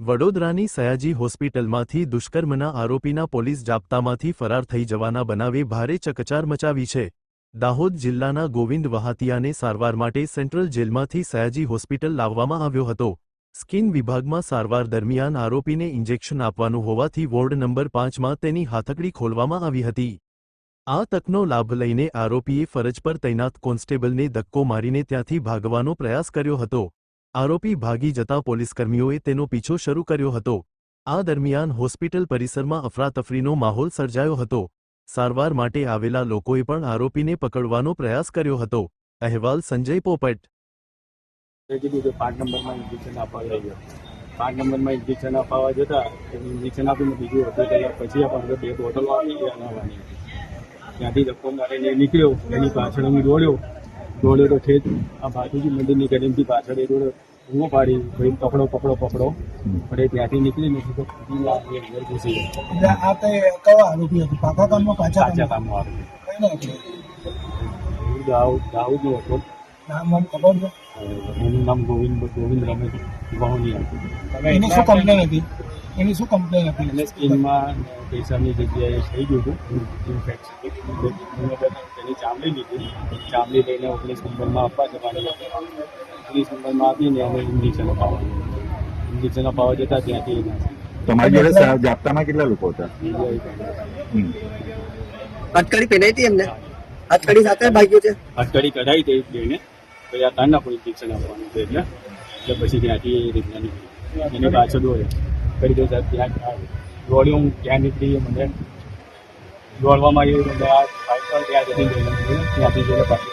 વડોદરાની સયાજી હોસ્પિટલમાંથી દુષ્કર્મના આરોપીના પોલીસ જાપ્તામાંથી ફરાર થઈ જવાના બનાવે ભારે ચકચાર મચાવી છે। દાહોદ જિલ્લાના ગોવિંદ વહાતિયાને સારવાર માટે સેન્ટ્રલ જેલમાંથી સયાજી હોસ્પિટલ લાવવામાં આવ્યો હતો। સ્કિન વિભાગમાં સારવાર દરમિયાન આરોપીને ઇન્જેક્શન આપવાનું હોવાથી વોર્ડ નંબર 5માં તેની હાથકડી ખોલવામાં આવી હતી। આ તકનો લાભ લઈને આરોપીએ ફરજ પર તૈનાત કોન્સ્ટેબલને ધક્કો મારીને ત્યાંથી ભાગવાનો પ્રયાસ કર્યો હતો। આરોપી ભાગી જતા પોલીસકર્મીઓએ તેનો પીછો શરૂ કર્યો હતો। આ દરમિયાન હોસ્પિટલ પરિસરમાં અફરાતફરીનો માહોલ સર્જાયો હતો। સારવાર માટે આવેલા લોકોએ પણ આરોપીને પકડવાનો પ્રયાસ કર્યો હતો। અહેવાલ સંજય પોપટ। 5 નંબરમાં ઇન્જેક્શન આપવા લઈ ગયો। 5 નંબરમાં ઇન્જેક્શન આપવા જતા ઇન્જેક્શન આપીને બીજું હતું એટલે પછી આપણે 2 બોટલો આપી આવવાની હતી। ત્યાંથી ધક્કો મારીને નીકળ્યો, એની પાછળ અમે દોડ્યો તો ઠેઠ આ ભાતુજી મંદિરની ગરીમથી પાછળ એ દોડ્યો, ઊંઘો પાડી ભાઈ પકડો પણ એ ત્યાંથી નીકળી નથી તો ઘર ઘૂસી ગયો। આ તે કયા આરોપી હતું? પાકા કામમાં કાચા કામનો આરોપી દાઉદનો હતો। નામ ખબર છે? એનું નામ ગોવિંદ રમેશ વાહુની હતું। એની શું કમ્પ્લેન હતી? એને સ્કિનમાં કેસરની જગ્યાએ થઈ ગયું હતું ઇન્ફેક્શન। તેની ચામડી લીધી, ચામડી લઈને 19 નંબરમાં આપવા જવાની હતી। 19 નંબરમાં આપીને અમે ઇન્જેક્શન અપાવવા જતા ત્યાંથી તમારી જોડે જાપ્તામાં કેટલા લોકો હતા? હથકડી પહેરાઈ હતી એમને? હથકડી સાથે ભાગ્યો છે? હથકડી કઢાઈ હતી બેને, પછી આ તારના કોઈ ઇન્જેક્શન આપવાનું છે એટલે પછી ત્યાંથી એ રીતના નીકળી એની પાછળ દોડ્યો કરી દો સાહેબ। ત્યાં દોડ્યો, હું ત્યાં નીકળી મને દોડવામાં આવ્યું, બાઇક પર ત્યાં જતી ત્યાંથી જોડે પાછી